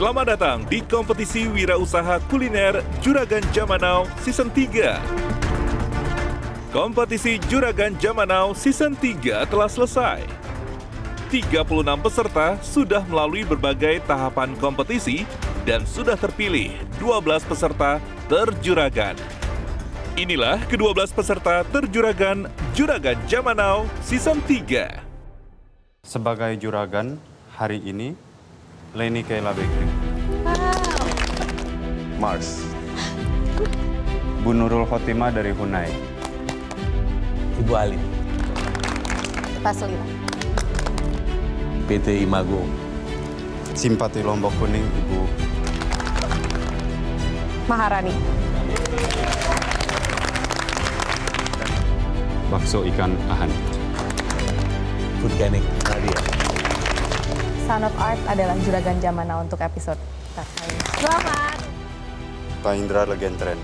Selamat datang di kompetisi wirausaha kuliner Juragan Zaman Now Season 3. Kompetisi Juragan Zaman Now Season 3 telah selesai. 36 peserta sudah melalui berbagai tahapan kompetisi dan sudah terpilih 12 peserta terjuragan. Inilah ke-12 peserta terjuragan Juragan Zaman Now Season 3. Sebagai juragan hari ini, Leni Kayla Bekri. Mars. Bu Nurul Khotimah dari Hunai. Ibu Ali. Paslita. PT Imago. Simpati Lombok Kuning, Ibu Maharani. Bakso Ikan Ahan. Food Canning Nadia. Son of Art adalah Juragan Zaman Now untuk episode kali ini. Selamat. Pak Indra Legentren.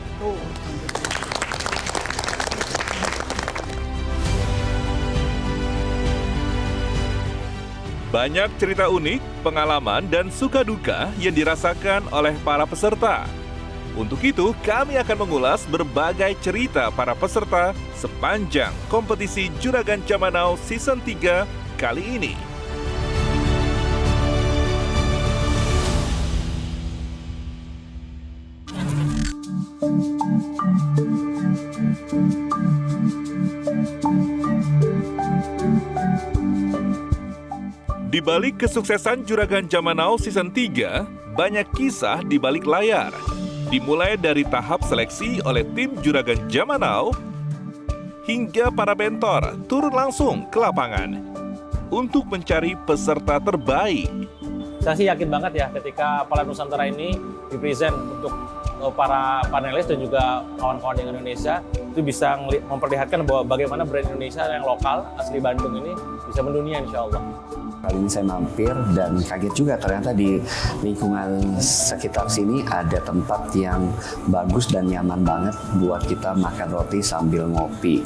Banyak cerita unik, pengalaman, dan suka duka yang dirasakan oleh para peserta. Untuk itu, kami akan mengulas berbagai cerita para peserta sepanjang kompetisi Juragan Zaman Now Season 3 kali ini. Di balik kesuksesan Juragan Zaman Now Season 3, banyak kisah di balik layar. Dimulai dari tahap seleksi oleh tim Juragan Zaman Now, hingga para mentor turun langsung ke lapangan untuk mencari peserta terbaik. Saya sih yakin banget ya ketika Palet Nusantara ini dipresent untuk para panelis dan juga kawan-kawan di Indonesia itu bisa memperlihatkan bahwa bagaimana brand Indonesia yang lokal asli Bandung ini bisa mendunia insya Allah. Kali ini saya mampir dan kaget juga ternyata di lingkungan sekitar sini ada tempat yang bagus dan nyaman banget buat kita makan roti sambil ngopi.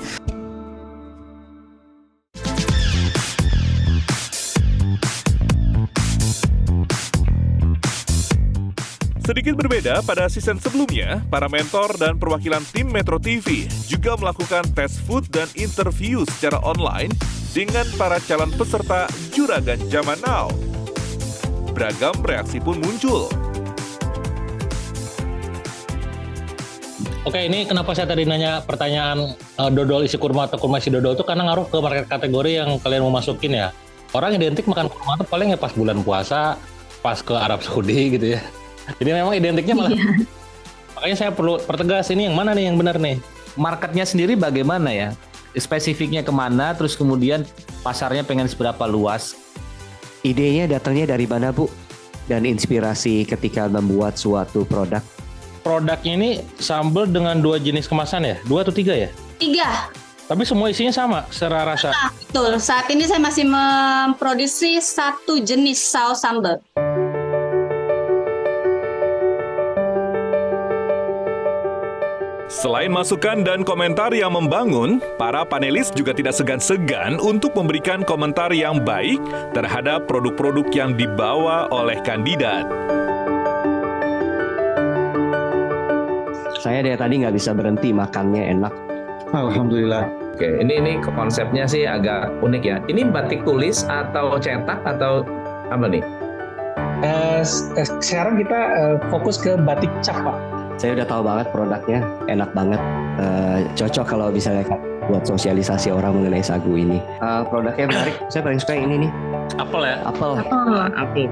Sedikit berbeda pada season sebelumnya, para mentor dan perwakilan tim Metro TV juga melakukan tes food dan interview secara online dengan para calon peserta Juragan Zaman Now. Beragam reaksi pun muncul. Oke, ini kenapa saya tadi nanya pertanyaan dodol isi kurma atau kurma isi dodol itu karena ngaruh ke market kategori yang kalian mau masukin ya. Orang identik makan kurma itu paling ya pas bulan puasa, pas ke Arab Saudi gitu ya. Jadi memang identiknya malah. Makanya saya perlu pertegas ini yang mana nih yang benar nih. Marketnya sendiri bagaimana ya? Spesifiknya kemana, terus kemudian pasarnya pengen seberapa luas? Idenya datangnya dari mana, Bu? Dan inspirasi ketika membuat suatu produk? Produknya ini sambal dengan 2 jenis kemasan ya? 2 atau 3 ya? 3. Tapi semua isinya sama secara rasa? Betul, saat ini saya masih memproduksi 1 jenis saus sambal. Selain masukan dan komentar yang membangun, para panelis juga tidak segan-segan untuk memberikan komentar yang baik terhadap produk-produk yang dibawa oleh kandidat. Saya dari tadi nggak bisa berhenti, makannya enak. Alhamdulillah. Oke, ini konsepnya sih agak unik ya. Ini batik tulis atau cetak atau apa nih? Sekarang kita fokus ke batik cap, Pak. Saya udah tahu banget produknya, enak banget. Cocok kalau misalnya buat sosialisasi orang mengenai sagu ini. Produknya menarik, saya paling suka yang ini nih. Apel ya? Apel.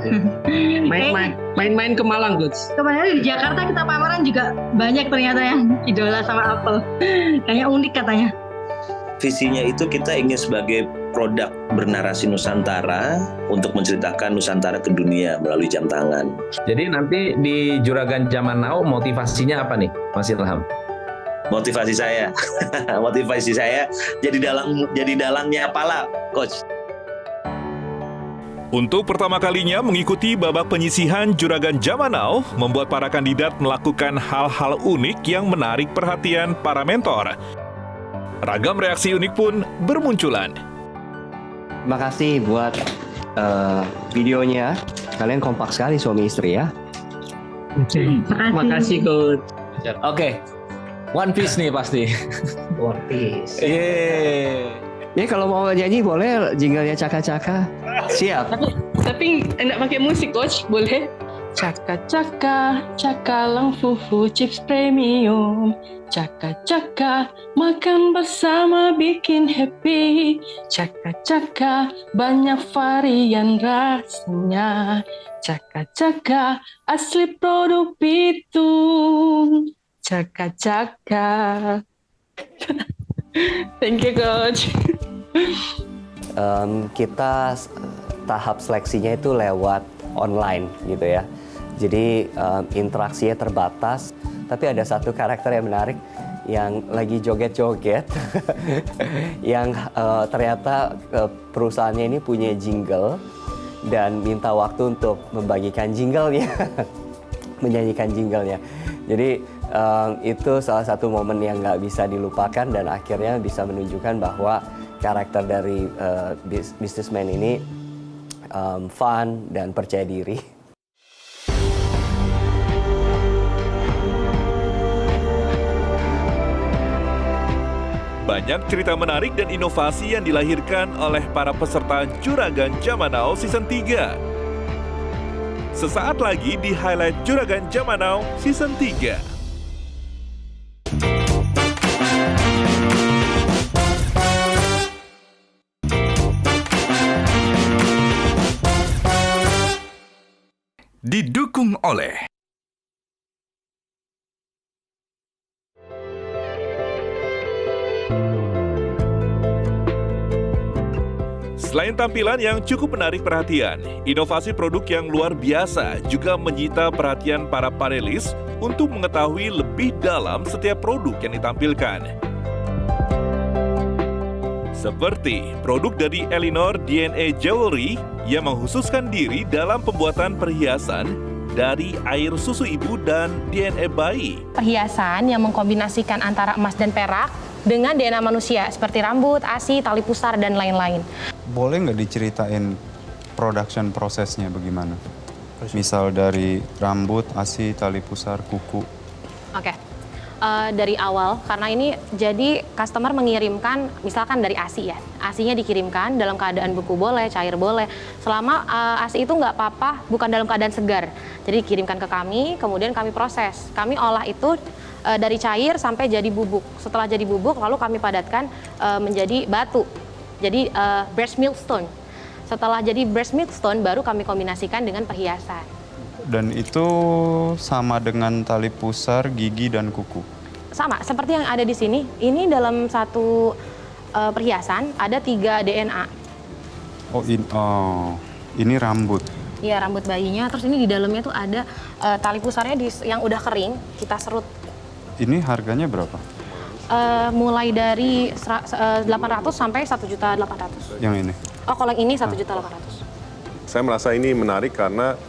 Main-main ke Malang, Guts. Kemarin di Jakarta kita pameran juga banyak ternyata yang idola sama apel. Kayaknya unik katanya. Visinya itu kita ingin sebagai produk bernarasi Nusantara untuk menceritakan Nusantara ke dunia melalui jam tangan. Jadi nanti di Juragan Zaman Now motivasinya apa nih, Mas Ilham? Motivasi saya jadi dalangnya pala, Coach. Untuk pertama kalinya mengikuti babak penyisihan Juragan Zaman Now, membuat para kandidat melakukan hal-hal unik yang menarik perhatian para mentor. Ragam reaksi unik pun bermunculan. Terima kasih buat videonya. Kalian kompak sekali suami istri ya. Makasih Coach. Oke, One Piece nih pasti. One Piece. Ini kalau mau nyanyi boleh jinglenya Caka-Caka. Siap. Tapi enak pakai musik Coach, boleh? Caka-caka, cakalang fufu chips premium. Caka-caka, makan bersama bikin happy. Caka-caka, banyak varian rasanya. Caka-caka, asli produk Bitung. Caka-caka. Thank you Coach. Kita tahap seleksinya itu lewat online gitu ya. Jadi interaksinya terbatas, tapi ada satu karakter yang menarik yang lagi joget-joget yang ternyata perusahaannya ini punya jingle dan minta waktu untuk membagikan jinglenya, menyanyikan jinglenya. Jadi itu salah satu momen yang nggak bisa dilupakan dan akhirnya bisa menunjukkan bahwa karakter dari businessman ini fun dan percaya diri. Banyak cerita menarik dan inovasi yang dilahirkan oleh para peserta Juragan Zaman Now Season 3. Sesaat lagi di highlight Juragan Zaman Now Season 3. Didukung oleh Selain tampilan yang cukup menarik perhatian, inovasi produk yang luar biasa juga menyita perhatian para panelis untuk mengetahui lebih dalam setiap produk yang ditampilkan. Seperti produk dari Elinor DNA Jewelry yang mengkhususkan diri dalam pembuatan perhiasan dari air susu ibu dan DNA bayi. Perhiasan yang mengkombinasikan antara emas dan perak dengan DNA manusia seperti rambut, ASI, tali pusar, dan lain-lain. Boleh nggak diceritain production prosesnya bagaimana? Misal dari rambut, ASI, tali pusar, kuku. Oke. Dari awal, karena ini jadi customer mengirimkan, misalkan dari ASI ya. ASI-nya dikirimkan dalam keadaan beku boleh, cair boleh. Selama ASI itu nggak apa-apa, bukan dalam keadaan segar. Jadi dikirimkan ke kami, kemudian kami proses. Kami olah itu dari cair sampai jadi bubuk. Setelah jadi bubuk, lalu kami padatkan menjadi batu. Jadi breast milk stone. Setelah jadi breast milk stone, baru kami kombinasikan dengan perhiasan. Dan itu sama dengan tali pusar, gigi, dan kuku? Sama, seperti yang ada di sini. Ini dalam satu perhiasan ada 3 DNA. Ini rambut? Iya, rambut bayinya. Terus ini di dalamnya tuh ada tali pusarnya yang udah kering, kita serut. Ini harganya berapa? Mulai dari 800 sampai 1.800.000. Yang ini? Oh, kalau yang ini 1.800.000. Saya merasa ini menarik karena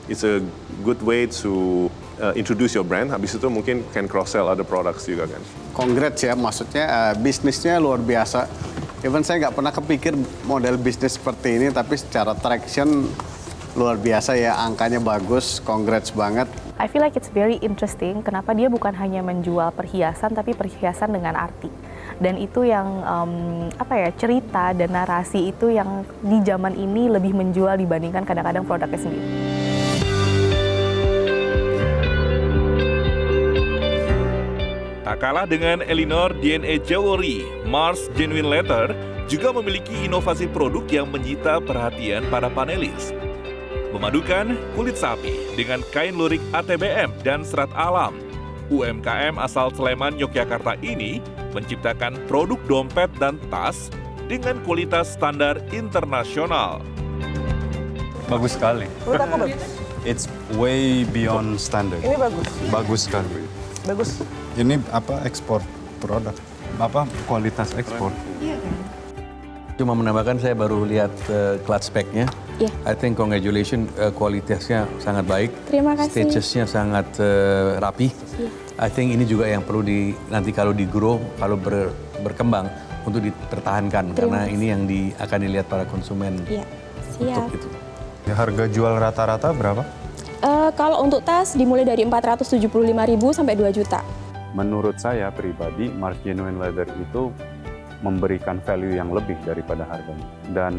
it's a good way to introduce your brand. Habis itu mungkin can cross-sell other products juga kan. Congrats ya, maksudnya bisnisnya luar biasa. Even saya nggak pernah kepikir model bisnis seperti ini, tapi secara traction luar biasa ya, angkanya bagus, congrats banget. I feel like it's very interesting, kenapa dia bukan hanya menjual perhiasan, tapi perhiasan dengan arti. Dan itu yang, cerita dan narasi itu yang di zaman ini lebih menjual dibandingkan kadang-kadang produknya sendiri. Tak kalah dengan Elinor DNA Jewelry, Mars Genuine Leather juga memiliki inovasi produk yang menyita perhatian para panelis. Memadukan kulit sapi dengan kain lurik ATBM dan serat alam, UMKM asal Sleman, Yogyakarta ini menciptakan produk dompet dan tas dengan kualitas standar internasional. Bagus sekali. Menurut aku bagus. It's way beyond standard. Ini bagus. Bagus sekali. Bagus. Ini ekspor produk? Kualitas ekspor? Iya kan? Cuma menambahkan, saya baru lihat clutch pack-nya. Yeah. I think congratulations, kualitasnya sangat baik. Terima kasih. Stitches-nya sangat rapi. Yeah. I think ini juga yang perlu nanti kalau di-grow, kalau berkembang untuk dipertahankan. Karena ini yang akan dilihat para konsumen. Iya, siap. Untuk itu. Ya, harga jual rata-rata berapa? Kalau untuk tas dimulai dari 475.000 sampai 2 juta. Menurut saya pribadi, Mars Genuine Leather itu memberikan value yang lebih daripada harganya dan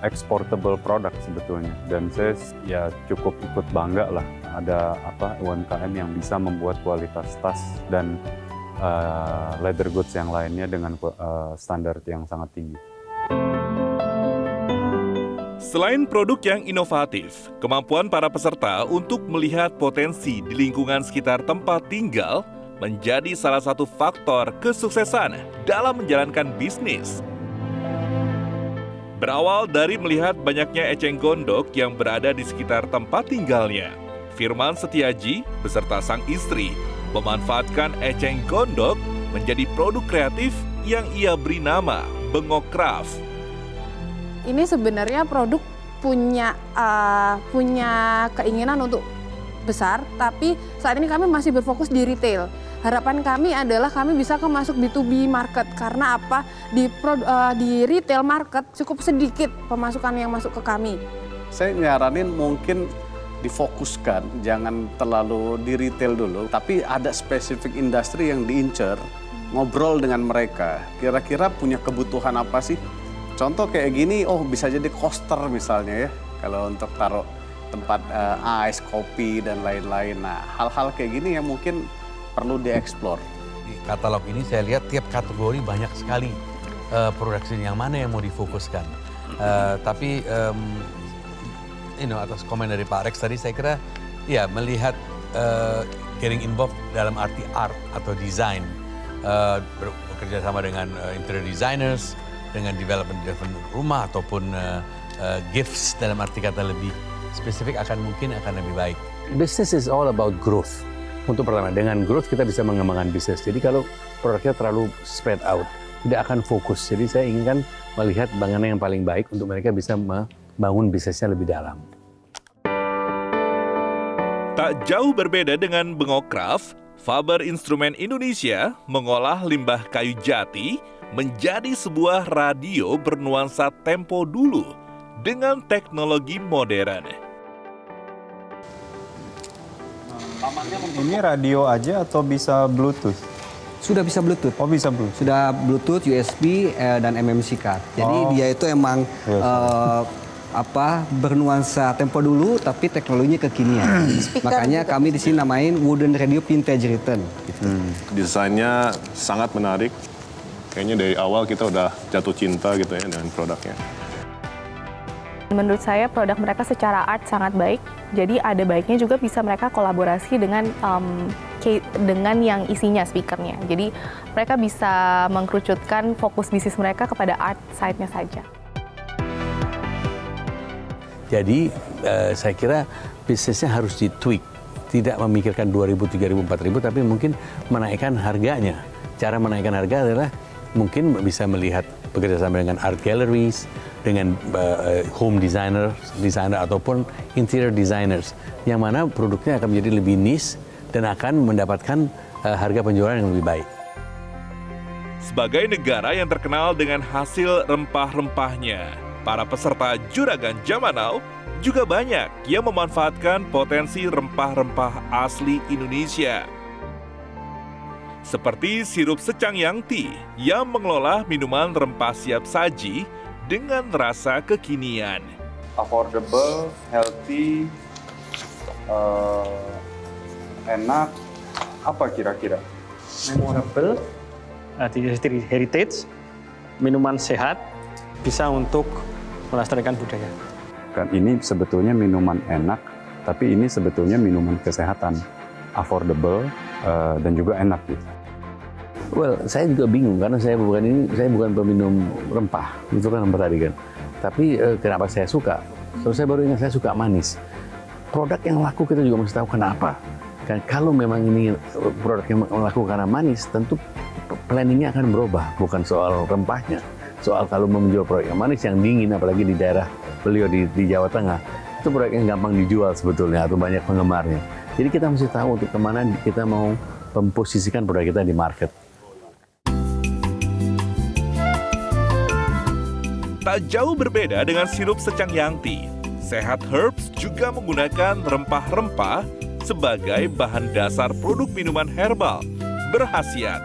exportable product sebetulnya. Dan saya ya cukup ikut bangga lah ada UMKM yang bisa membuat kualitas tas dan leather goods yang lainnya dengan standar yang sangat tinggi. Selain produk yang inovatif, kemampuan para peserta untuk melihat potensi di lingkungan sekitar tempat tinggal menjadi salah satu faktor kesuksesan dalam menjalankan bisnis. Berawal dari melihat banyaknya eceng gondok yang berada di sekitar tempat tinggalnya, Firman Setiaji beserta sang istri memanfaatkan eceng gondok menjadi produk kreatif yang ia beri nama Bengok Craft. Ini sebenarnya produk punya keinginan untuk besar, tapi saat ini kami masih berfokus di retail. Harapan kami adalah kami bisa masuk B2B market, karena apa? Di retail market cukup sedikit pemasukan yang masuk ke kami. Saya nyaranin mungkin difokuskan, jangan terlalu di retail dulu, tapi ada spesifik industri yang diincer, ngobrol dengan mereka, kira-kira punya kebutuhan apa sih? Contoh kayak gini, bisa jadi coaster misalnya ya, kalau untuk taruh tempat ice, kopi, dan lain-lain. Nah, hal-hal kayak gini yang mungkin perlu dieksplor. Di katalog ini saya lihat tiap kategori banyak sekali production yang mana yang mau difokuskan. Tapi atas komen dari Pak Rex tadi saya kira ya melihat getting involved dalam arti art atau design, bekerja sama dengan interior designers, dengan development rumah ataupun gifts dalam arti kata lebih spesifik akan lebih baik. Business is all about growth. Untuk pertama, dengan growth kita bisa mengembangkan bisnis. Jadi kalau produknya terlalu spread out, tidak akan fokus. Jadi saya inginkan melihat bagaimana yang paling baik untuk mereka bisa membangun bisnisnya lebih dalam. Tak jauh berbeda dengan Bengok Craft, Faber Instrumen Indonesia mengolah limbah kayu jati menjadi sebuah radio bernuansa tempo dulu dengan teknologi modern. Ini radio aja atau bisa Bluetooth? Sudah bisa Bluetooth. Oh, bisa Bluetooth. Sudah Bluetooth, USB, dan MMC card. Jadi dia itu emang bernuansa tempo dulu, tapi teknologinya kekinian. Makanya kami di sini namain Wooden Radio Vintage Return. Gitu. Desainnya sangat menarik. Kayaknya dari awal kita udah jatuh cinta gitu ya dengan produknya. Menurut saya produk mereka secara art sangat baik, jadi ada baiknya juga bisa mereka kolaborasi dengan yang isinya speakernya. Jadi mereka bisa mengkerucutkan fokus bisnis mereka kepada art side-nya saja. Jadi saya kira bisnisnya harus di-tweak, tidak memikirkan 2.000, 3.000, 4.000, tapi mungkin menaikkan harganya. Cara menaikkan harga adalah mungkin bisa melihat bekerjasama dengan art galleries, dengan home designer ataupun interior designers, yang mana produknya akan menjadi lebih niche dan akan mendapatkan harga penjualan yang lebih baik. Sebagai negara yang terkenal dengan hasil rempah-rempahnya, para peserta Juragan Zaman Now juga banyak yang memanfaatkan potensi rempah-rempah asli Indonesia. Seperti sirup Secang Yangti yang mengelola minuman rempah siap saji dengan rasa kekinian. Affordable, healthy, enak, apa kira-kira? Memorable, heritage, minuman sehat, bisa untuk melestarikan budaya. Kan ini sebetulnya minuman enak, tapi ini sebetulnya minuman kesehatan, affordable dan juga enak gitu. Well, saya juga bingung karena saya bukan peminum rempah, itu kan rempah tadi kan. Tapi kenapa saya suka? Terus saya baru ingat saya suka manis. Produk yang laku kita juga mesti tahu kenapa. Kan kalau memang ini produk yang laku karena manis, tentu planningnya akan berubah, bukan soal rempahnya. Soal kalau mau menjual produk yang manis, yang dingin, apalagi di daerah beliau di Jawa Tengah, itu produk yang gampang dijual sebetulnya atau banyak penggemarnya. Jadi kita mesti tahu untuk kemana kita mau memposisikan produk kita di market. Tak jauh berbeda dengan sirup Secang Yangti, Sehat Herbs juga juga menggunakan rempah-rempah sebagai bahan dasar produk minuman herbal berkhasiat.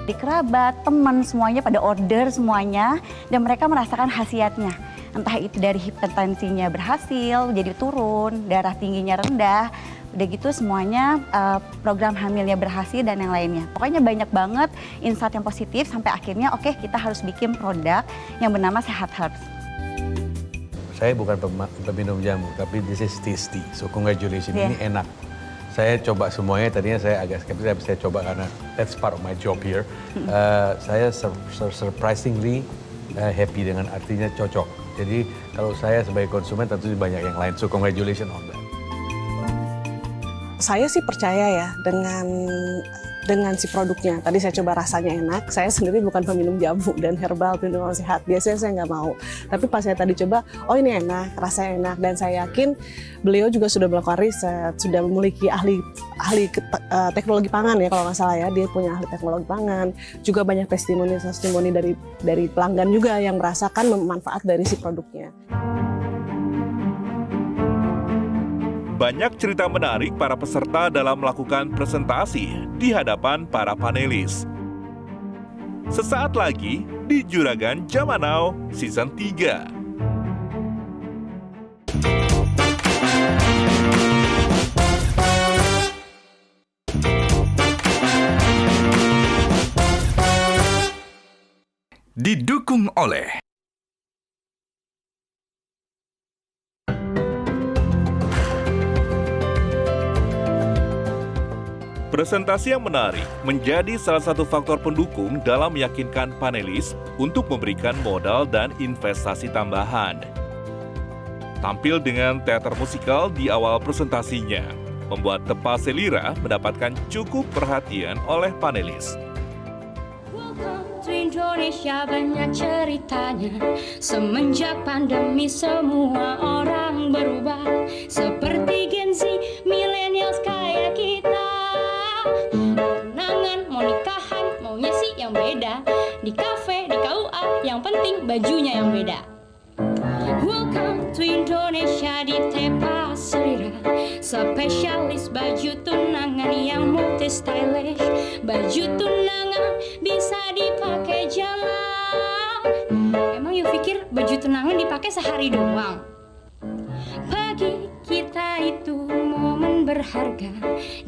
Di kerabat, teman, semuanya pada order semuanya dan mereka merasakan khasiatnya. Entah itu dari hipertensinya berhasil, jadi turun, darah tingginya rendah, udah gitu semuanya program hamilnya berhasil dan yang lainnya. Pokoknya banyak banget insight yang positif sampai akhirnya oke, kita harus bikin produk yang bernama Sehat Herbs. Saya bukan peminum jamu, tapi this is tasty. So congratulations, ini enak. Saya coba semuanya, tadinya saya agak skeptis, tapi saya coba karena that's part of my job here. Saya surprisingly happy dengan artinya cocok. Jadi kalau saya sebagai konsumen tentu banyak yang lain. So congratulations on that. Saya sih percaya ya dengan si produknya. Tadi saya coba rasanya enak. Saya sendiri bukan peminum jamu dan herbal, minuman sehat. Biasanya saya nggak mau. Tapi pas saya tadi coba, oh ini enak, rasanya enak. Dan saya yakin beliau juga sudah melakukan riset, sudah memiliki ahli teknologi pangan ya kalau nggak salah ya. Dia punya ahli teknologi pangan. Juga banyak testimoni dari pelanggan juga yang merasakan manfaat dari si produknya. Banyak cerita menarik para peserta dalam melakukan presentasi di hadapan para panelis. Sesaat lagi di Juragan Zaman Now Season 3. Didukung oleh presentasi yang menarik menjadi salah satu faktor pendukung dalam meyakinkan panelis untuk memberikan modal dan investasi tambahan. Tampil dengan teater musikal di awal presentasinya, membuat Tepa Selira mendapatkan cukup perhatian oleh panelis. Indonesia banyak ceritanya. Semenjak pandemi semua orang berubah. Seperti Gen Z, millennials kayak kita. Tunangan, mau nikahan, maunya sih yang beda. Di kafe, di KUA, yang penting bajunya yang beda. Welcome to Indonesia di Tepa Selira. Spesialis baju tunangan yang multi stylish. Baju tunangan bisa dipakai jalan. Emang you pikir baju tunangan dipakai sehari doang? Bagi kita itu momen berharga.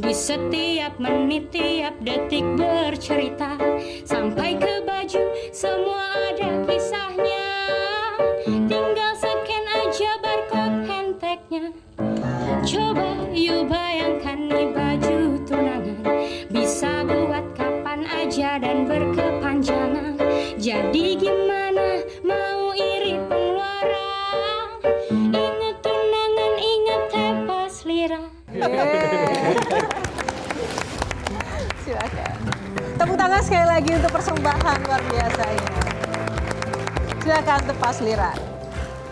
Di setiap menit, tiap detik bercerita. Sampai ke baju semua ada kisahnya. Tinggal scan aja barcode handtagnya. Coba you bayangkan nih baju tunangan bisa buat kapan aja dan berkepanjangan. Jadi gimana mau iri pengeluaran? Ingat tunangan, ingat Tepa Selira. Silakan. Tepuk tangan sekali lagi untuk persembahan luar biasa ini. Silakan Tepa Selira.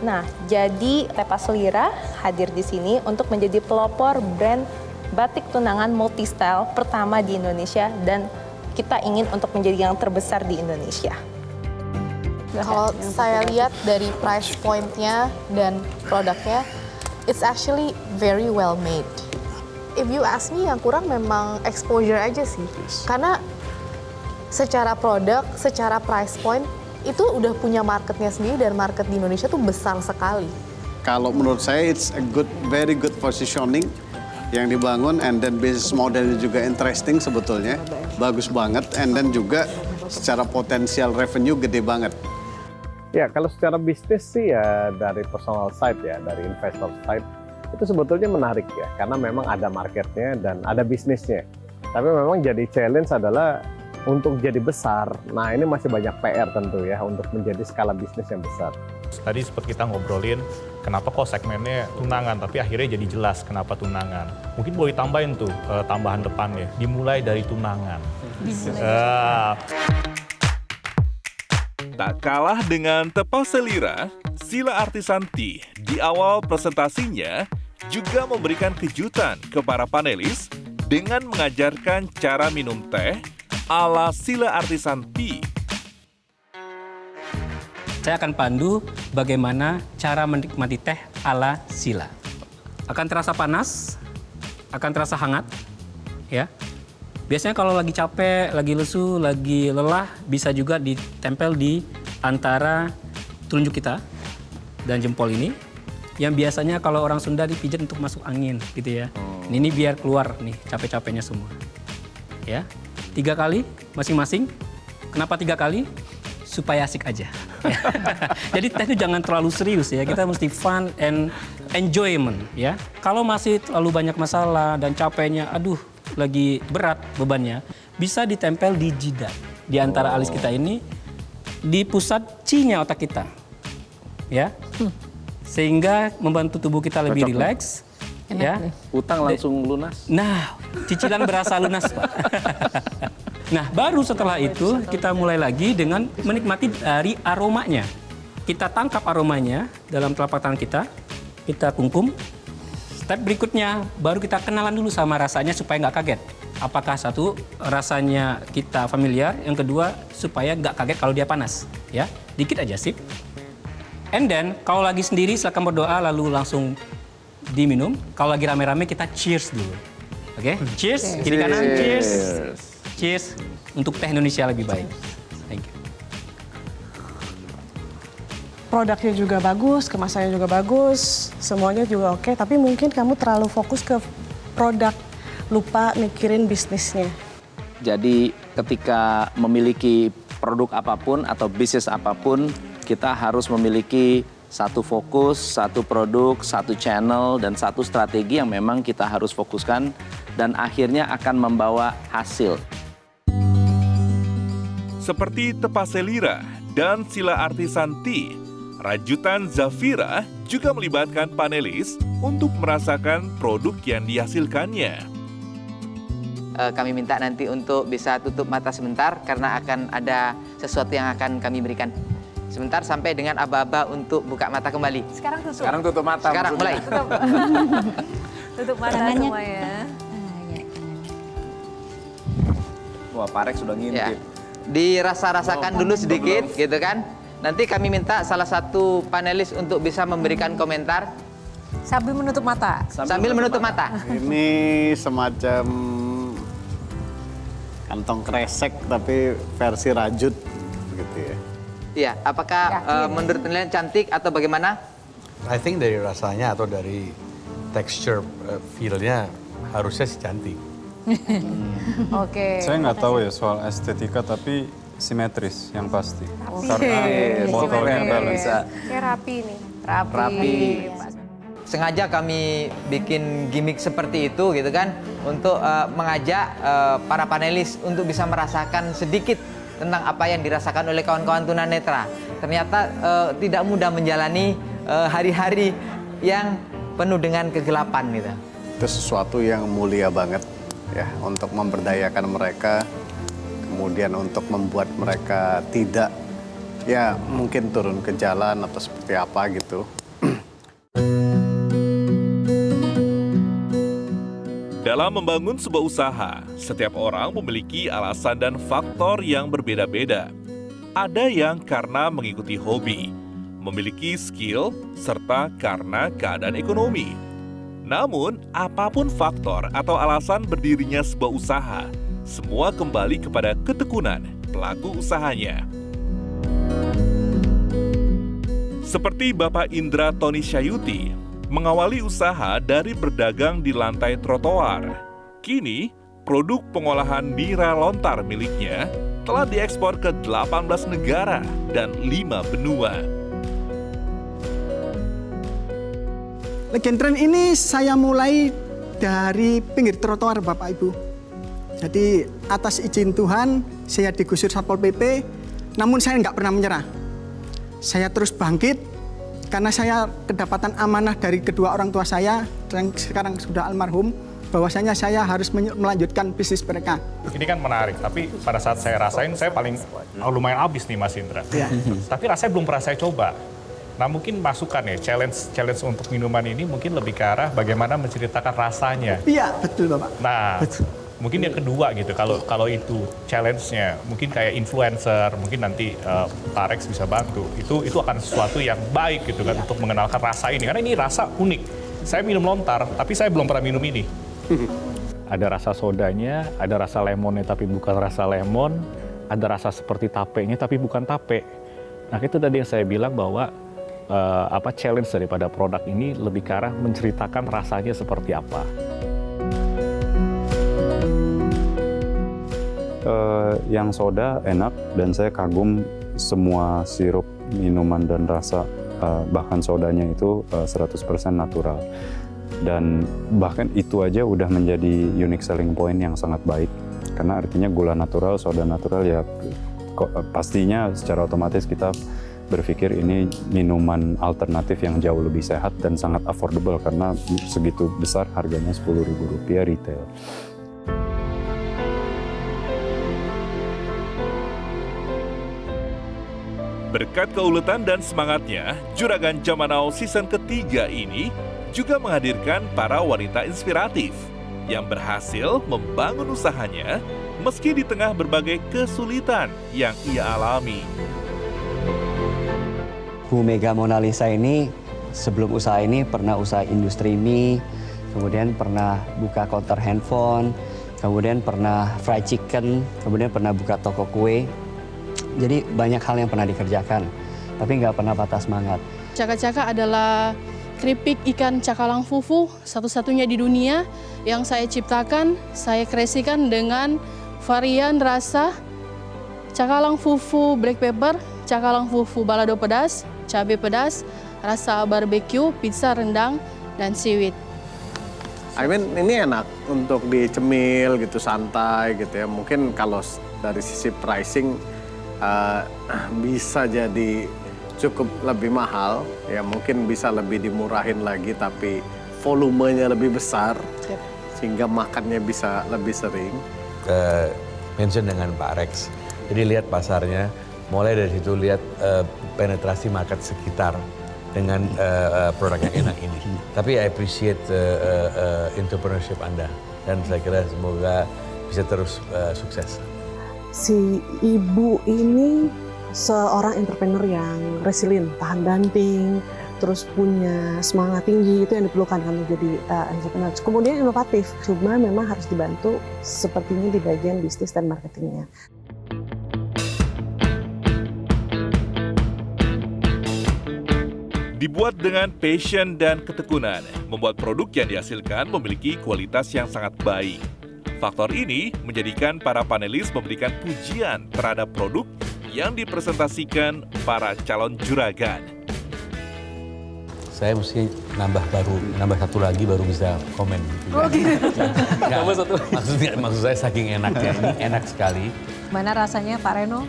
Nah, jadi Tepa Selira hadir di sini untuk menjadi pelopor brand batik tunangan multi-style pertama di Indonesia dan kita ingin untuk menjadi yang terbesar di Indonesia. Kalau saya lihat dari price point-nya dan produknya, it's actually very well made. If you ask me, yang kurang memang exposure aja sih. Karena secara produk, secara price point, itu udah punya marketnya sendiri dan market di Indonesia tuh besar sekali. Kalau menurut saya it's a very good positioning yang dibangun, and then business modelnya juga interesting sebetulnya, bagus banget, and then juga secara potensial revenue gede banget. Ya, kalau secara bisnis sih ya dari personal side ya, dari investor side itu sebetulnya menarik ya, karena memang ada marketnya dan ada bisnisnya. Tapi memang jadi challenge adalah untuk jadi besar. Nah, ini masih banyak PR tentu ya untuk menjadi skala bisnis yang besar. Tadi sempat kita ngobrolin kenapa kok segmennya tunangan, tapi akhirnya jadi jelas kenapa tunangan. Mungkin boleh tambahin tuh tambahan depannya, dimulai dari tunangan. Tak kalah dengan Tepa Selira, Sila Artisanti di awal presentasinya juga memberikan kejutan ke para panelis dengan mengajarkan cara minum teh ala Sila Artisanti. Saya akan pandu bagaimana cara menikmati teh ala Sila. akan terasa panas, akan terasa hangat, ya. Biasanya kalau lagi capek, lagi lesu, lagi lelah, bisa juga ditempel di antara telunjuk kita dan jempol ini. Yang biasanya kalau orang Sunda dipijat untuk masuk angin, gitu ya. Ini biar keluar nih capek-capeknya semua. Ya, 3 kali masing-masing. Kenapa 3 kali? Supaya asik aja. Jadi kita itu jangan terlalu serius ya. Kita mesti fun and enjoyment ya. Kalau masih terlalu banyak masalah dan capeknya, aduh, lagi berat bebannya, bisa ditempel di jidat di antara alis kita ini, di pusat C-nya otak kita, ya, sehingga membantu tubuh kita lebih rileks. Ya, utang langsung lunas. Nah, cicilan berasa lunas, Pak. Nah, baru setelah itu kita mulai lagi dengan menikmati dari aromanya. Kita tangkap aromanya dalam telapak tangan kita, kita kungkum. Step berikutnya, baru kita kenalan dulu sama rasanya supaya nggak kaget. Apakah satu, rasanya kita familiar, yang kedua, supaya nggak kaget kalau dia panas. Ya, dikit aja sip. And then, kalau lagi sendiri, silakan berdoa lalu langsung diminum. Kalau lagi rame-rame, kita cheers dulu. Oke, cheers. Kiri kanan, cheers. Cheers untuk teh Indonesia lebih baik. Thank you. Produknya juga bagus, kemasannya juga bagus, semuanya juga oke. Tapi mungkin kamu terlalu fokus ke produk, lupa mikirin bisnisnya. Jadi ketika memiliki produk apapun atau bisnis apapun, kita harus memiliki satu fokus, satu produk, satu channel, dan satu strategi yang memang kita harus fokuskan dan akhirnya akan membawa hasil. Seperti Tepaselira dan Sila Artisan Tea, Rajutan Zafira juga melibatkan panelis untuk merasakan produk yang dihasilkannya. Kami minta nanti untuk bisa tutup mata sebentar karena akan ada sesuatu yang akan kami berikan. Sebentar sampai dengan aba-aba untuk buka mata kembali. Sekarang tutup. Sekarang tutup mata. Sekarang mulai. Tutup mata semua ya. Wah, Pak Rex sudah ngintip. Ya. Dirasa-rasakan dulu sedikit, gitu kan. Nanti kami minta salah satu panelis untuk bisa memberikan komentar. Sambil menutup mata. Sambil menutup mata. Ini semacam kantong kresek tapi versi rajut, gitu ya. Iya, apakah menurut penilaian cantik atau bagaimana? I think dari rasanya atau dari texture feel-nya harusnya sih cantik. Oke. Saya nggak tahu ya soal estetika, tapi simetris yang pasti. Rapi. Karena botolnya balance. Kayak rapi nih. Rapi. Sengaja kami bikin gimmick seperti itu gitu kan, untuk mengajak para panelis untuk bisa merasakan sedikit tentang apa yang dirasakan oleh kawan-kawan tunanetra. Ternyata tidak mudah menjalani hari-hari yang penuh dengan kegelapan gitu. Itu sesuatu yang mulia banget ya, untuk memberdayakan mereka, kemudian untuk membuat mereka tidak ya mungkin turun ke jalan atau seperti apa gitu. Dalam membangun sebuah usaha, setiap orang memiliki alasan dan faktor yang berbeda-beda. Ada yang karena mengikuti hobi, memiliki skill, serta karena keadaan ekonomi. Namun, apapun faktor atau alasan berdirinya sebuah usaha, semua kembali kepada ketekunan pelaku usahanya. Seperti Bapak Indra Tony Syayuti, mengawali usaha dari berdagang di lantai trotoar. Kini, produk pengolahan nira lontar miliknya telah diekspor ke 18 negara dan 5 benua. Legend ini saya mulai dari pinggir trotoar Bapak Ibu. Jadi atas izin Tuhan saya digusur Satpol PP, namun saya nggak pernah menyerah. Saya terus bangkit karena saya kedapatan amanah dari kedua orang tua saya yang sekarang sudah almarhum, bahwasanya saya harus melanjutkan bisnis mereka. Ini kan menarik, tapi pada saat saya rasain, saya paling lumayan habis nih Mas Indra. Ya. Tapi rasanya belum pernah saya coba. Nah mungkin masukan ya, challenge untuk minuman ini mungkin lebih ke arah bagaimana menceritakan rasanya. Iya, betul Bapak. Nah, mungkin yang kedua gitu, kalau itu challenge-nya, mungkin kayak influencer, mungkin nanti Pak Rex bisa bantu. Itu akan sesuatu yang baik gitu kan, untuk mengenalkan rasa ini, karena ini rasa unik. Saya minum lontar, tapi saya belum pernah minum ini. Ada rasa sodanya, ada rasa lemonnya tapi bukan rasa lemon, ada rasa seperti tapenya tapi bukan tape. Nah itu tadi yang saya bilang bahwa challenge daripada produk ini lebih ke arah menceritakan rasanya seperti apa. Yang soda enak dan saya kagum semua sirup minuman dan rasa bahkan sodanya itu 100% natural. Dan bahkan itu aja udah menjadi unique selling point yang sangat baik. Karena artinya gula natural, soda natural ya pastinya secara otomatis kita berpikir ini minuman alternatif yang jauh lebih sehat dan sangat affordable karena segitu besar harganya Rp10.000 retail. Berkat keuletan dan semangatnya, Juragan Zaman Now season ketiga ini juga menghadirkan para wanita inspiratif yang berhasil membangun usahanya meski di tengah berbagai kesulitan yang ia alami. Bu Mega Mona Lisa ini sebelum usaha ini pernah usaha industri mie, kemudian pernah buka counter handphone, kemudian pernah fried chicken, kemudian pernah buka toko kue. Jadi banyak hal yang pernah dikerjakan, tapi nggak pernah patah semangat. Caka-caka adalah keripik ikan cakalang fufu satu-satunya di dunia yang saya ciptakan, saya kreasikan dengan varian rasa cakalang fufu black pepper, cakalang fufu balado pedas, cabai pedas, rasa barbecue, pizza rendang, dan seaweed. I mean ini enak untuk dicemil gitu, santai gitu ya. Mungkin kalau dari sisi pricing bisa jadi cukup lebih mahal, ya mungkin bisa lebih dimurahin lagi tapi volumenya lebih besar, sehingga makannya bisa lebih sering. Mention dengan Pak Rex, jadi lihat pasarnya, mulai dari situ lihat penetrasi market sekitar dengan produk yang enak ini. Tapi I appreciate entrepreneurship Anda dan saya kira semoga bisa terus sukses. Si ibu ini seorang entrepreneur yang resilient, tahan banting, terus punya semangat tinggi, itu yang diperlukan kalau jadi entrepreneur. Kemudian inovatif, cuma memang harus dibantu sepertinya di bagian bisnis dan marketingnya. Dibuat dengan passion dan ketekunan, membuat produk yang dihasilkan memiliki kualitas yang sangat baik. Faktor ini menjadikan para panelis memberikan pujian terhadap produk yang dipresentasikan para calon juragan. Saya mesti nambah satu lagi baru bisa komen. Oh gitu. Tambah satu. Maksud saya saking enaknya, ini enak sekali. Mana rasanya Pak Reno?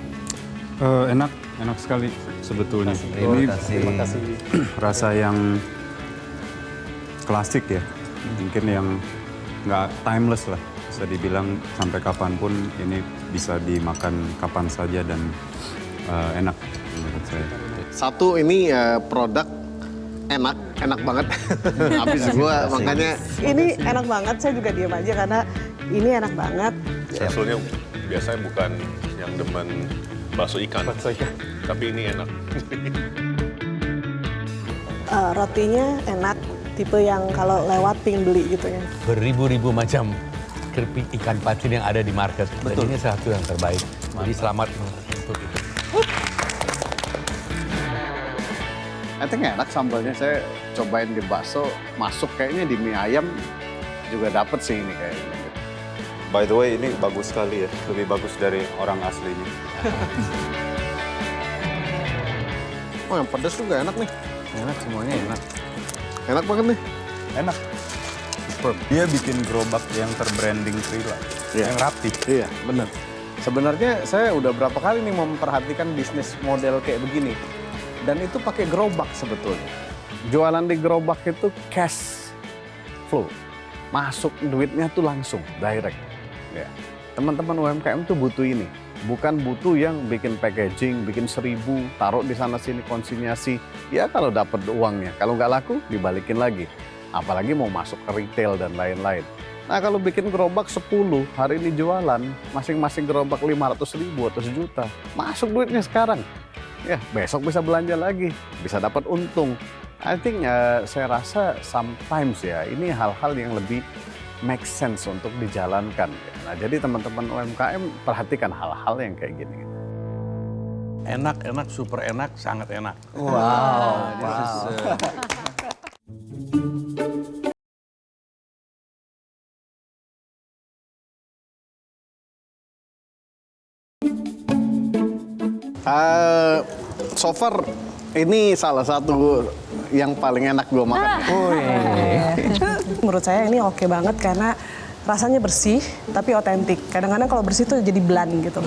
Enak sekali sebetulnya. Ini Terima kasih. rasa yang klasik ya, mungkin yang nggak timeless lah. Bisa dibilang sampai kapanpun ini bisa dimakan kapan saja dan enak menurut saya. Satu ini produk enak banget. Habis gua makanya Ini enak banget, saya juga diam aja karena ini enak banget. Saya soalnya biasanya bukan yang demen bakso ikan, tapi ini enak. Rotinya enak, tipe yang kalau lewat pingin beli gitu ya. Beribu-ribu macam keripik ikan patin yang ada di market. Betul. Dan ini satu yang terbaik. Jadi selamat untuk itu. I think enak sambalnya, saya cobain di bakso, masuk kayaknya di mie ayam juga dapet sih ini kayaknya. By the way, ini bagus sekali ya, lebih bagus dari orang aslinya. Oh yang pedas juga enak nih. Enak, semuanya enak. Enak banget nih. Enak. Superb. Dia bikin gerobak yang terbranding Trilla, yang rapi. Iya, benar. Sebenarnya saya udah berapa kali nih memperhatikan bisnis model kayak begini. Dan itu pakai gerobak sebetulnya. Jualan di gerobak itu cash flow. Masuk duitnya tuh langsung, direct. Ya. Teman-teman UMKM tuh butuh ini. Bukan butuh yang bikin packaging, bikin 1000, taruh di sana-sini konsinyasi. Ya kalau dapat uangnya, kalau nggak laku dibalikin lagi. Apalagi mau masuk ke retail dan lain-lain. Nah kalau bikin gerobak 10, hari ini jualan, masing-masing gerobak 500.000 atau 1 juta. Masuk duitnya sekarang. Ya besok bisa belanja lagi, bisa dapat untung. I think saya rasa sometimes ya ini hal-hal yang lebih make sense untuk dijalankan. Nah, jadi teman-teman UMKM perhatikan hal-hal yang kayak gini. Enak, super enak, sangat enak. Wow. So far ini salah satu yang paling enak gue makan. Menurut saya ini oke banget karena rasanya bersih tapi otentik. Kadang-kadang kalau bersih tuh jadi bland gitu.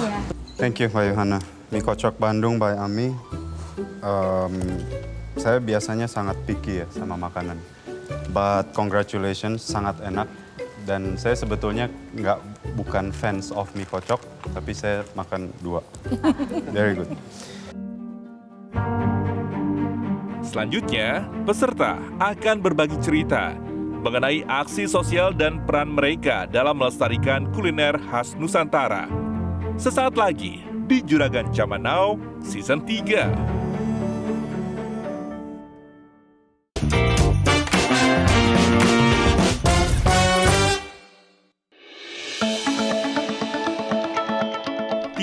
Thank you Mbak Yohana. Mie kocok Bandung by Ami. Saya biasanya sangat picky ya sama makanan. But congratulations, sangat enak. Dan saya sebetulnya bukan fans of mie kocok, tapi saya makan 2. Very good. Selanjutnya, peserta akan berbagi cerita mengenai aksi sosial dan peran mereka dalam melestarikan kuliner khas Nusantara. Sesaat lagi di Juragan Zaman Now Season 3.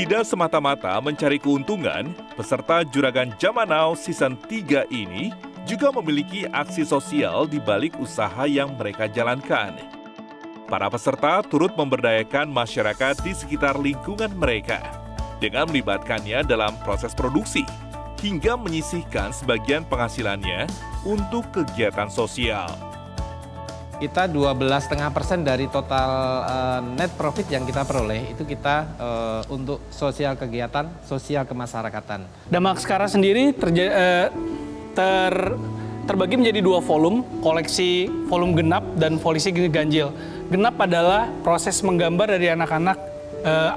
Tidak semata-mata mencari keuntungan, peserta Juragan Zaman Now Season 3 ini juga memiliki aksi sosial di balik usaha yang mereka jalankan. Para peserta turut memberdayakan masyarakat di sekitar lingkungan mereka dengan melibatkannya dalam proses produksi hingga menyisihkan sebagian penghasilannya untuk kegiatan sosial. Kita 12,5% dari total net profit yang kita peroleh itu kita untuk sosial kegiatan, sosial kemasyarakatan. Damak Sekarang sendiri terbagi menjadi 2 volume, koleksi volume genap dan koleksi ganjil. Genap adalah proses menggambar dari anak-anak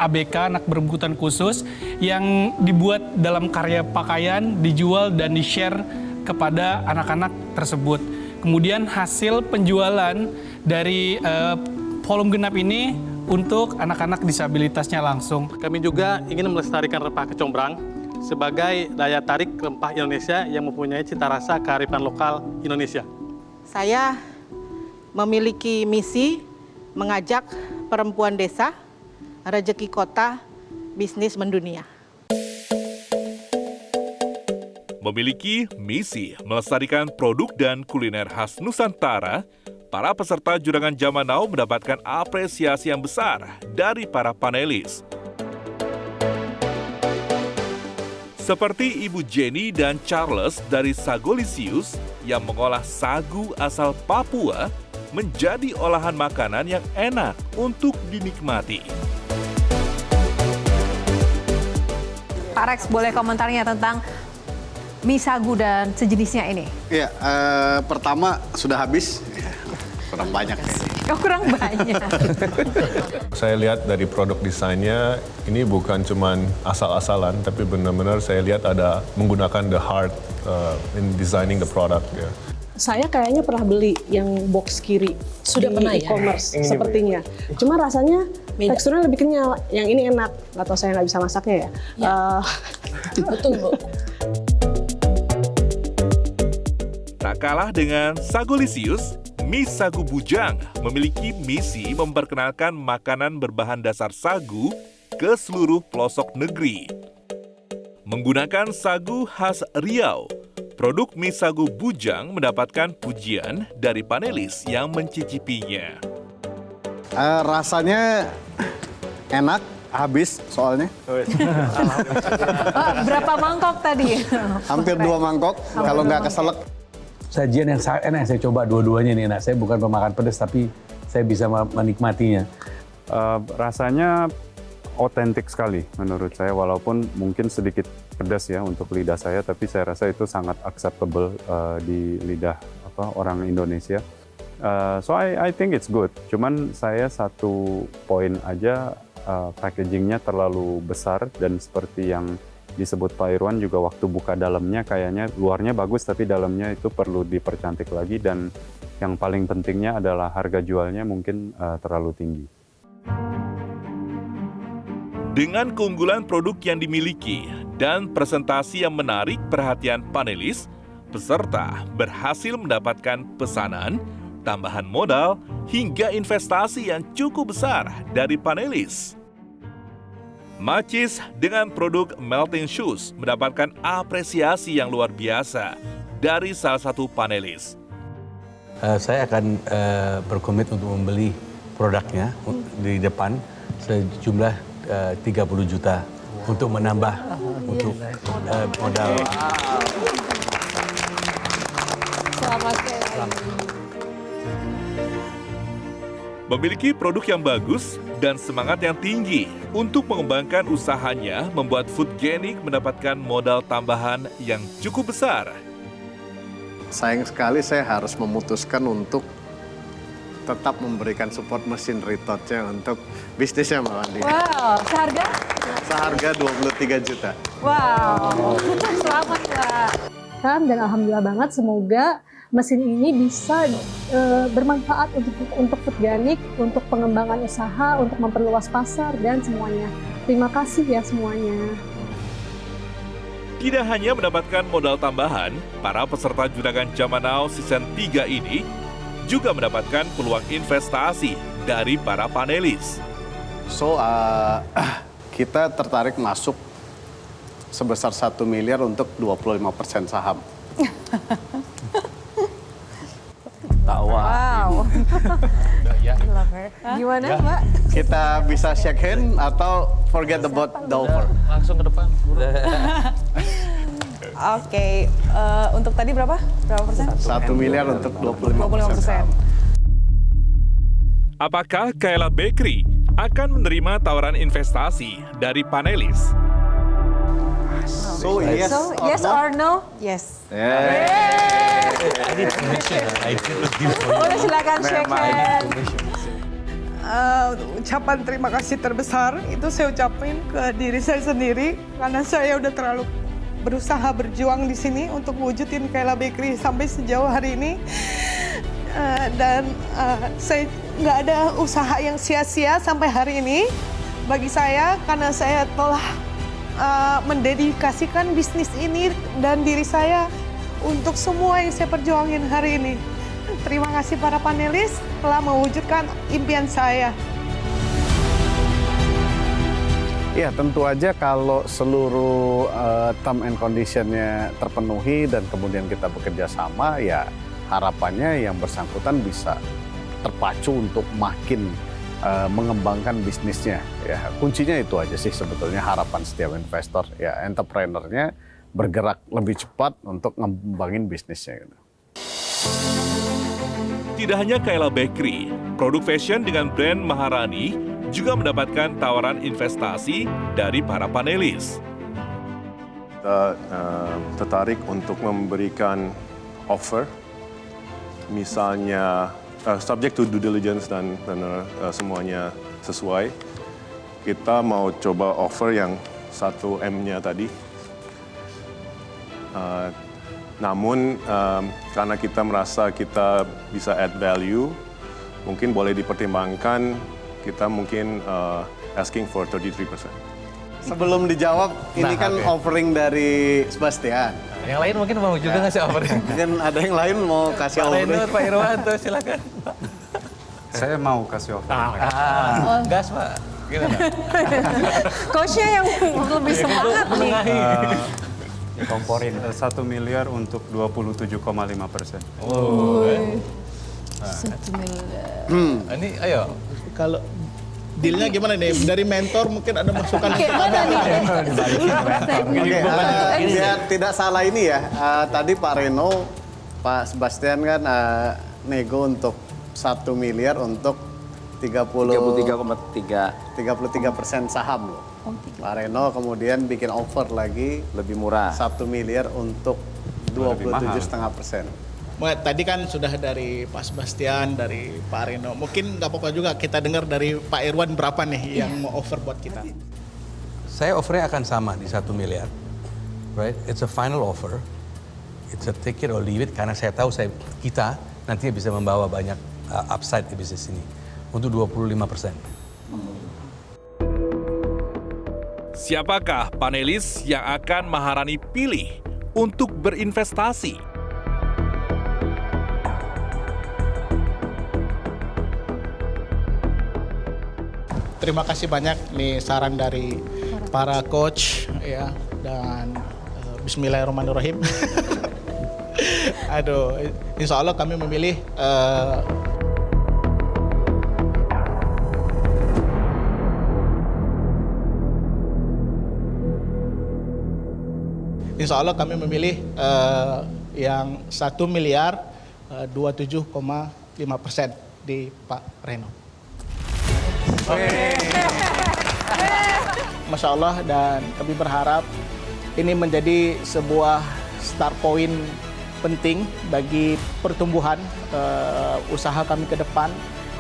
ABK, anak berkebutuhan khusus, yang dibuat dalam karya pakaian, dijual dan di-share kepada anak-anak tersebut. Kemudian hasil penjualan dari volume genap ini untuk anak-anak disabilitasnya langsung. Kami juga ingin melestarikan rempah kecombrang sebagai daya tarik rempah Indonesia yang mempunyai cita rasa kearifan lokal Indonesia. Saya memiliki misi mengajak perempuan desa, rezeki kota, bisnis mendunia. Memiliki misi melestarikan produk dan kuliner khas Nusantara, para peserta Juragan Zaman Now mendapatkan apresiasi yang besar dari para panelis. Seperti Ibu Jenny dan Charles dari Sagolisius yang mengolah sagu asal Papua menjadi olahan makanan yang enak untuk dinikmati. Pak Rex, boleh komentarnya tentang mie sagu dan sejenisnya ini? Ya, pertama sudah habis, kurang banyak. Oh, kurang banyak. Saya lihat dari produk desainnya, ini bukan cuman asal-asalan, tapi benar-benar saya lihat ada menggunakan the heart in designing the product. Ya. Saya kayaknya pernah beli yang box kiri. Sudah di pernah ya? e-commerce sepertinya. Cuma rasanya teksturnya lebih kenyal. Yang ini enak. Nggak tahu saya nggak bisa masaknya ya. Betul, Bu. Tak kalah dengan Sagolisius, mie sagu bujang memiliki misi memperkenalkan makanan berbahan dasar sagu ke seluruh pelosok negeri. Menggunakan sagu khas Riau, produk mie sagu bujang mendapatkan pujian dari panelis yang mencicipinya. Rasanya enak, habis soalnya. Berapa mangkok tadi? Hampir 2 mangkok, kalau nggak keselak. Sajian yang sangat enak, saya coba dua-duanya nih enak. Saya bukan pemakan pedas, tapi saya bisa menikmatinya. Rasanya otentik sekali menurut saya, walaupun mungkin sedikit pedas ya untuk lidah saya, tapi saya rasa itu sangat acceptable di lidah orang Indonesia. So I think it's good. Cuman saya satu poin aja, packagingnya terlalu besar, dan seperti yang disebut Pak Irwan juga waktu buka dalamnya kayaknya luarnya bagus tapi dalamnya itu perlu dipercantik lagi, dan yang paling pentingnya adalah harga jualnya mungkin terlalu tinggi. Dengan keunggulan produk yang dimiliki dan presentasi yang menarik perhatian panelis, Peserta berhasil mendapatkan pesanan, tambahan modal, hingga investasi yang cukup besar dari panelis. Macis dengan produk Melting Shoes mendapatkan apresiasi yang luar biasa dari salah satu panelis. Saya akan berkomit untuk membeli produknya di depan sejumlah 30 juta untuk menambah untuk modal. Memiliki produk yang bagus dan semangat yang tinggi untuk mengembangkan usahanya membuat Foodganic mendapatkan modal tambahan yang cukup besar. Sayang sekali saya harus memutuskan untuk tetap memberikan support mesin retouch-nya untuk bisnisnya Mbak Wandi. Wow, seharga? Seharga 23 juta. Wow, selamat Mbak. Dan alhamdulillah banget, semoga mesin ini bisa bermanfaat untuk Foodganic, untuk pengembangan usaha, untuk memperluas pasar, dan semuanya. Terima kasih ya semuanya. Tidak hanya mendapatkan modal tambahan, para peserta Juragan Zaman Now Season 3 ini juga mendapatkan peluang investasi dari para panelis. So, kita tertarik masuk sebesar 1 miliar untuk 25% saham. Wow. Love her. Gimana, Mbak? Kita bisa shake hand atau forget about the offer. Langsung ke depan. Oke, untuk tadi berapa? Berapa persen? 1 miliar untuk 25%. Apakah Kaela Bakery akan menerima tawaran investasi dari panelis? So, yes, yes or no? Yes. Boleh silakan shake hand. Ucapan terima kasih terbesar itu saya ucapin ke diri saya sendiri karena saya udah terlalu berusaha berjuang di sini untuk wujudin Kaela Bakery sampai sejauh hari ini. Dan saya nggak ada usaha yang sia-sia sampai hari ini bagi saya karena saya telah mendedikasikan bisnis ini dan diri saya untuk semua yang saya perjuangin hari ini. Terima kasih para panelis telah mewujudkan impian saya. Ya, tentu aja kalau seluruh term and condition-nya terpenuhi dan kemudian kita bekerja sama, ya harapannya yang bersangkutan bisa terpacu untuk makin mengembangkan bisnisnya. Ya, kuncinya itu aja sih sebetulnya harapan setiap investor, ya entrepreneur-nya bergerak lebih cepat untuk ngembangin bisnisnya. Gitu. Tidak hanya Kaela Bakery, produk fashion dengan brand Maharani juga mendapatkan tawaran investasi dari para panelis. Kita tertarik untuk memberikan offer, misalnya subject to due diligence dan benar semuanya sesuai. Kita mau coba offer yang 1M-nya tadi. Namun karena kita merasa kita bisa add value, mungkin boleh dipertimbangkan kita mungkin asking for 33%. Sebelum dijawab, ini kan offering dari Sebastian. Yang lain mungkin mau juga ngasih offering. Mungkin ada yang lain mau kasih offering. Pak Renur, Pak Irwanto, silakan. Saya mau kasih offering. Gas, Pak. Gimana? Coachnya yang lebih semangat nih. Komporin 1 miliar untuk 27,5%. Oh. 1 miliar. Ini ayo. Kalau dealnya gimana nih? Dari mentor mungkin ada masukan. Gimana nih? Biar tidak salah ini ya, tadi Pak Reno, Pak Sebastian kan nego untuk 1 miliar untuk 33% saham loh. Pak Reno kemudian bikin offer lagi lebih murah 1 miliar untuk 27,5%. Tadi kan sudah dari Pak Sebastian, dari Pak Reno. Mungkin nggak apa-apa juga kita dengar dari Pak Irwan berapa nih yang mau offer buat kita. Saya offernya akan sama di 1 miliar. Right? It's a final offer. It's a take it or leave it karena saya tahu kita nantinya bisa membawa banyak upside di bisnis ini untuk 25%. Siapakah panelis yang akan Maharani pilih untuk berinvestasi? terima kasih banyak nih saran dari para coach ya, dan Bismillahirrahmanirrahim. Aduh, insya Allah kami memilih insya Allah kami memilih yang 1 miliar 27,5% di Pak Reno. Masya Allah, dan kami berharap ini menjadi sebuah start point penting bagi pertumbuhan usaha kami ke depan,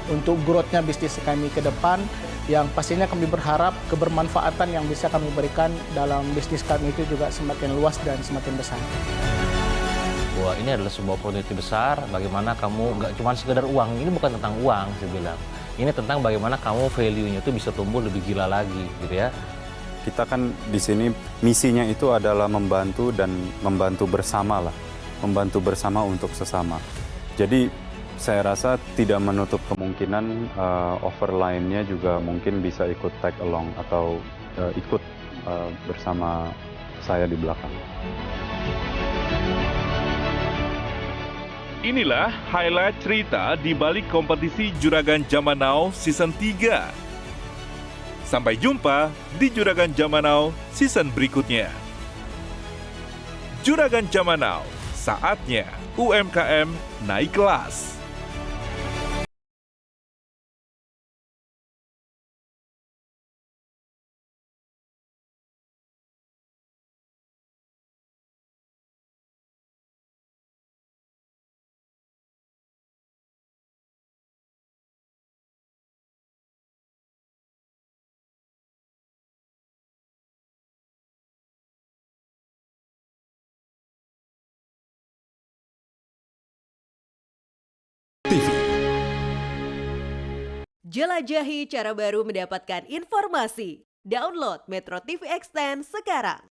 untuk growth-nya bisnis kami ke depan, yang pastinya kami berharap kebermanfaatan yang bisa kami berikan dalam bisnis kami itu juga semakin luas dan semakin besar. Bahwa ini adalah sebuah opportunity besar, bagaimana kamu nggak cuma sekedar uang, ini bukan tentang uang saya bilang. Ini tentang bagaimana kamu value-nya itu bisa tumbuh lebih gila lagi gitu ya. Kita kan di sini misinya itu adalah membantu dan membantu bersama lah. Membantu bersama untuk sesama. Jadi saya rasa tidak menutup kemungkinan offer lainnya juga mungkin bisa ikut tag along atau ikut bersama saya di belakang. Inilah highlight cerita di balik kompetisi Juragan Zaman Now Season 3. Sampai jumpa di Juragan Zaman Now Season berikutnya. Juragan Zaman Now, saatnya UMKM naik kelas. Jelajahi cara baru mendapatkan informasi. Download Metro TV Extend sekarang.